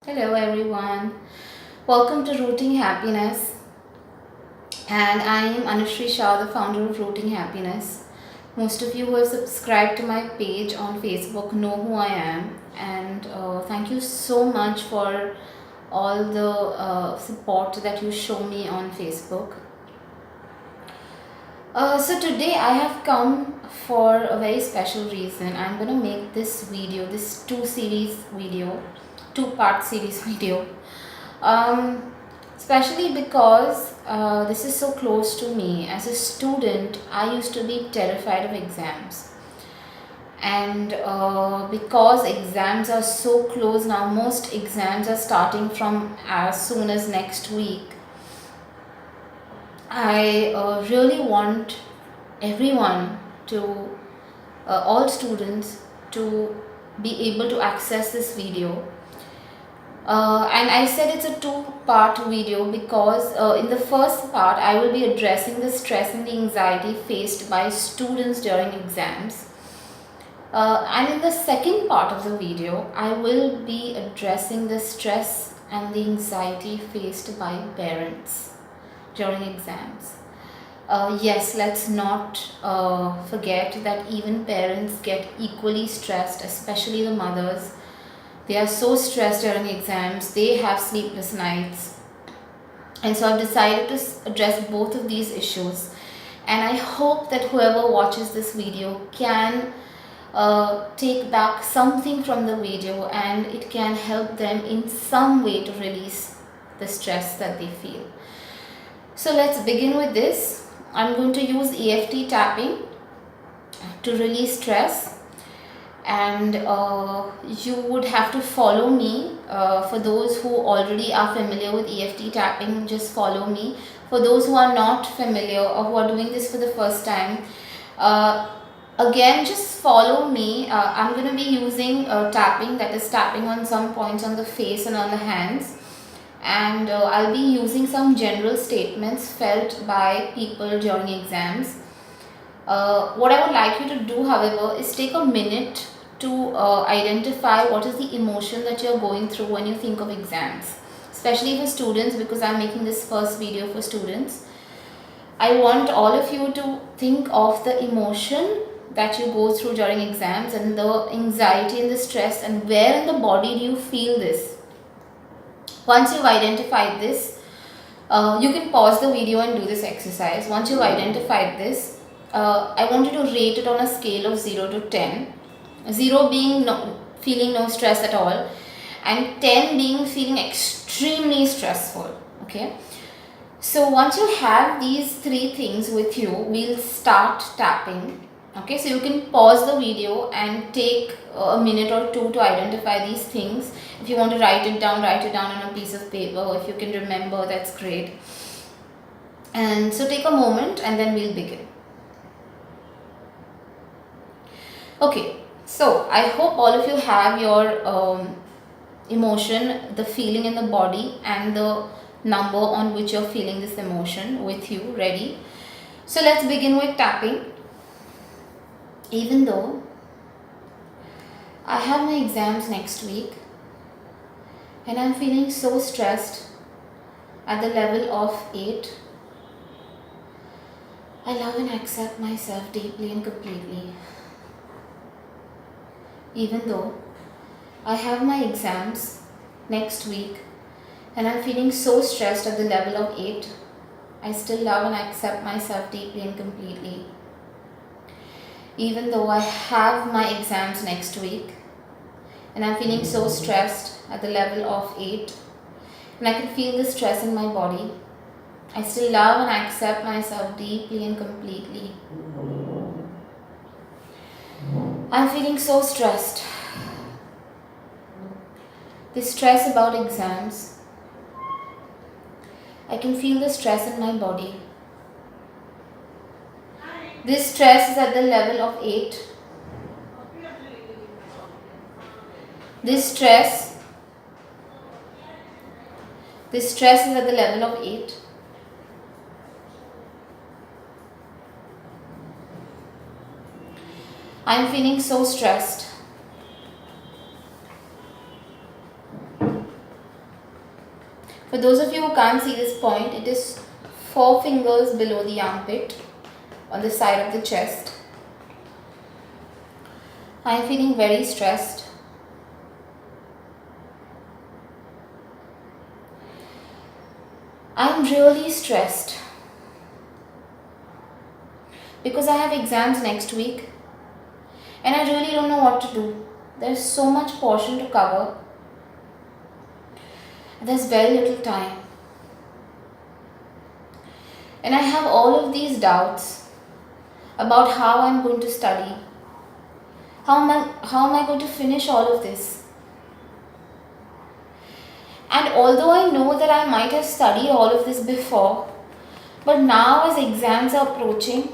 Hello everyone, welcome to Rooting Happiness, and I am Anushri Shah, the founder of Rooting Happiness. Most of you who have subscribed to my page on Facebook know who I am, and thank you so much for all the support that you show me on Facebook. So today I have come for a very special reason. I'm gonna make this video, this two-part series video. Um, Especially because this is so close to me. As a student, I used to be terrified of exams, and because exams are so close now, most exams are starting from as soon as next week. I really want everyone to, all students, to be able to access this video. And I said it's a two-part video because in the first part I will be addressing the stress and the anxiety faced by students during exams. And in the second part of the video, I will be addressing the stress and the anxiety faced by parents during exams. Yes, let's not forget that even parents get equally stressed, especially the mothers. They are so stressed during exams, they have sleepless nights. And so I've decided to address both of these issues. And I hope that whoever watches this video can take back something from the video, and it can help them in some way to release the stress that they feel. So let's begin with this. I'm going to use EFT tapping to release stress, and you would have to follow me. For those who already are familiar with EFT tapping, just follow me. For those who are not familiar or who are doing this for the first time, again just follow me. I'm going to be using tapping, that is tapping on some points on the face and on the hands, and I'll be using some general statements felt by people during exams. What I would like you to do, however, is take a minute to identify what is the emotion that you're going through when you think of exams, especially for students, because I'm making this first video for students. I want all of you to think of the emotion that you go through during exams and the anxiety and the stress, and where in the body do you feel this. Once you've identified this, you can pause the video and do this exercise. Once you've identified this, I want you to rate it on a scale of 0 to 10. 0 being feeling no stress at all, and 10 being feeling extremely stressful. Okay, so once you have these three things with you, we'll start tapping. Okay, so you can pause the video and take a minute or two to identify these things. If you want to write it down on a piece of paper. If you can remember, that's great. And so take a moment and then we'll begin. Okay, so I hope all of you have your emotion, the feeling in the body, and the number on which you're feeling this emotion with you ready. So let's begin with tapping. Even though I have my exams next week and I'm feeling so stressed at the level of 8, I love and accept myself deeply and completely. Even though I have my exams next week and I'm feeling so stressed at the level of 8, I still love and accept myself deeply and completely. Even though I have my exams next week and I'm feeling so stressed at the level of 8, and I can feel the stress in my body, I still love and accept myself deeply and completely. I'm feeling so stressed. This stress about exams, I can feel the stress in my body. This stress is at the level of 8. This stress is at the level of 8. I am feeling so stressed. For those of you who can't see this point, it is 4 fingers below the armpit on the side of the chest. I am feeling very stressed. I am really stressed because I have exams next week and I really don't know what to do. There's so much portion to cover. There's very little time. And I have all of these doubts about how I'm going to study. How am I going to finish all of this? And although I know that I might have studied all of this before, but now as exams are approaching,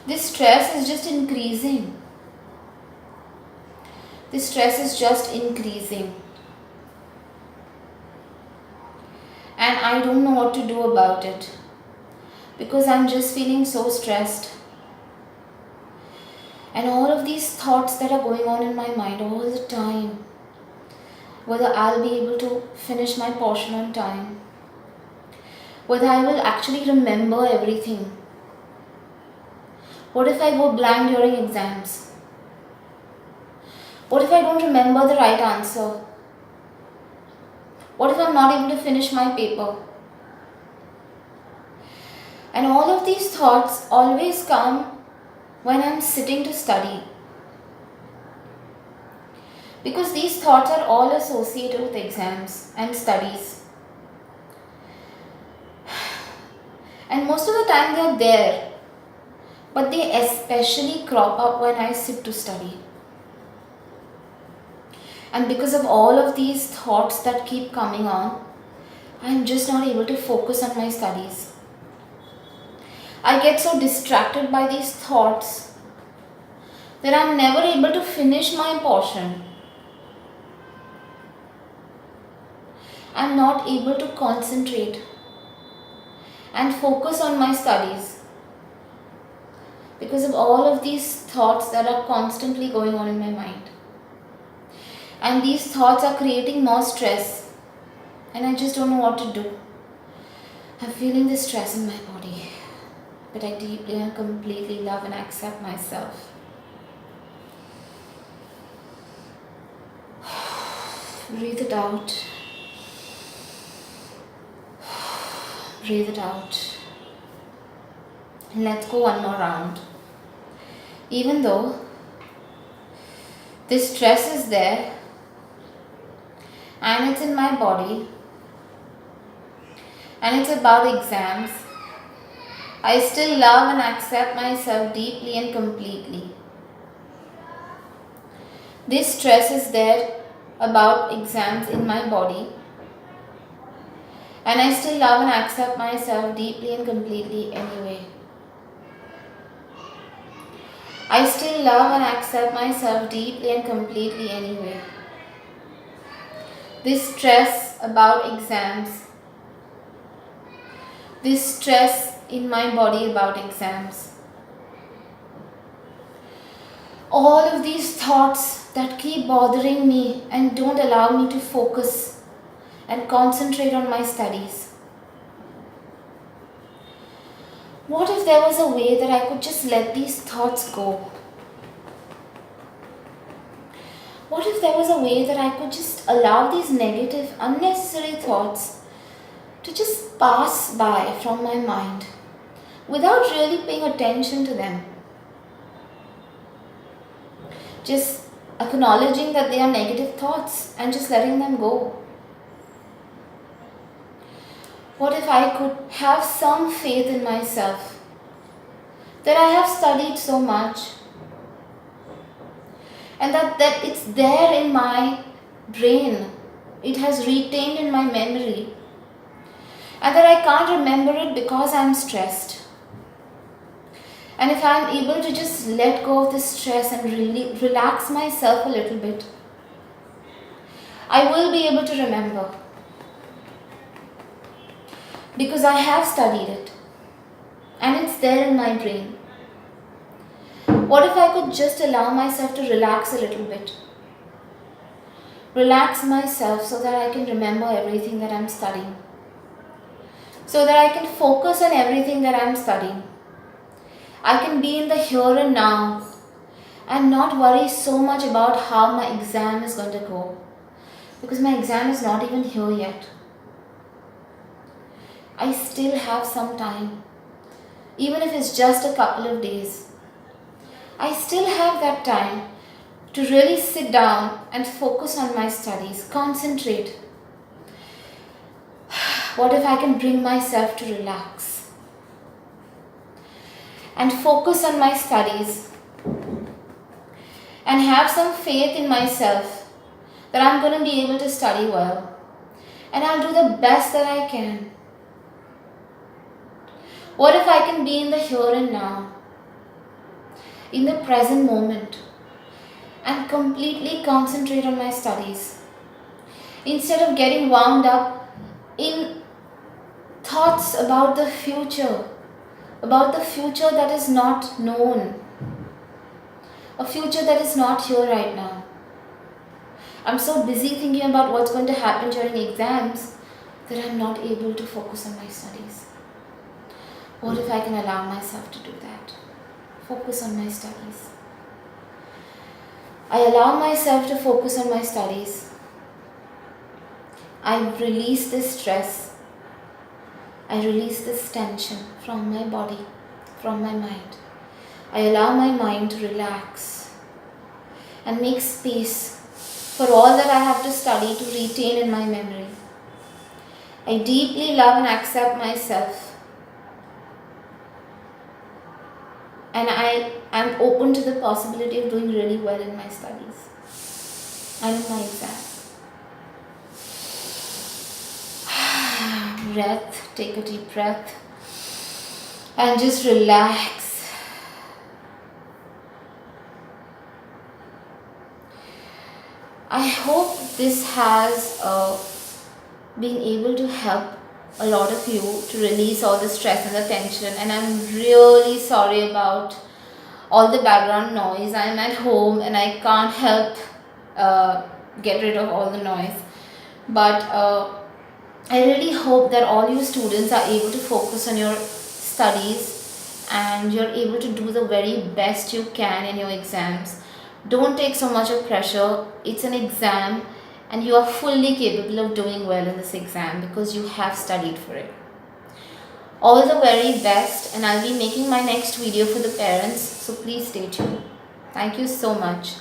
this stress is just increasing. This stress is just increasing. And I don't know what to do about it because I'm just feeling so stressed. And all of these thoughts that are going on in my mind all the time, whether I'll be able to finish my portion on time, whether I will actually remember everything. What if I go blank during exams? What if I don't remember the right answer? What if I'm not able to finish my paper? And all of these thoughts always come when I'm sitting to study. Because these thoughts are all associated with exams and studies. And most of the time they are there, but they especially crop up when I sit to study. And because of all of these thoughts that keep coming on, I'm just not able to focus on my studies. I get so distracted by these thoughts that I'm never able to finish my portion. I'm not able to concentrate and focus on my studies because of all of these thoughts that are constantly going on in my mind. And these thoughts are creating more stress and I just don't know what to do. I'm feeling this stress in my body, but I deeply and completely love and accept myself. Breathe it out. Breathe it out. And let's go one more round. Even though this stress is there and it's in my body and it's about exams, I still love and accept myself deeply and completely. This stress is there about exams in my body and I still love and accept myself deeply and completely anyway. I still love and accept myself deeply and completely anyway. This stress about exams, this stress in my body about exams, all of these thoughts that keep bothering me and don't allow me to focus and concentrate on my studies. What if there was a way that I could just let these thoughts go? What if there was a way that I could just allow these negative, unnecessary thoughts to just pass by from my mind without really paying attention to them? Just acknowledging that they are negative thoughts and just letting them go. What if I could have some faith in myself that I have studied so much and that it's there in my brain, it has retained in my memory, and that I can't remember it because I'm stressed. And if I'm able to just let go of this stress and really relax myself a little bit, I will be able to remember. Because I have studied it and it's there in my brain. What if I could just allow myself to relax a little bit? relax myself so that I can remember everything that I'm studying, so that I can focus on everything that I'm studying. I can be in the here and now and not worry so much about how my exam is going to go, because my exam is not even here yet. I still have some time, even if it's just a couple of days. I still have that time to really sit down and focus on my studies, concentrate. What if I can bring myself to relax and focus on my studies and have some faith in myself that I'm going to be able to study well and I'll do the best that I can. What if I can be in the here and now, in the present moment, and completely concentrate on my studies instead of getting wound up in thoughts about the future that is not known, a future that is not here right now. I'm so busy thinking about what's going to happen during exams that I'm not able to focus on my studies. What if I can allow myself to do that? Focus on my studies. I allow myself to focus on my studies. I release this stress. I release this tension from my body, from my mind. I allow my mind to relax and make space for all that I have to study to retain in my memory. I deeply love and accept myself. And I am open to the possibility of doing really well in my studies and in my exam. Breath, take a deep breath and just relax. I hope this has been able to help a lot of you to release all the stress and the tension, and I'm really sorry about all the background noise. I'm at home and I can't help get rid of all the noise, but I really hope that all you students are able to focus on your studies and you're able to do the very best you can in your exams. Don't take so much of pressure. It's an exam and you are fully capable of doing well in this exam because you have studied for it. All the very best, and I'll be making my next video for the parents, so please stay tuned. Thank you so much.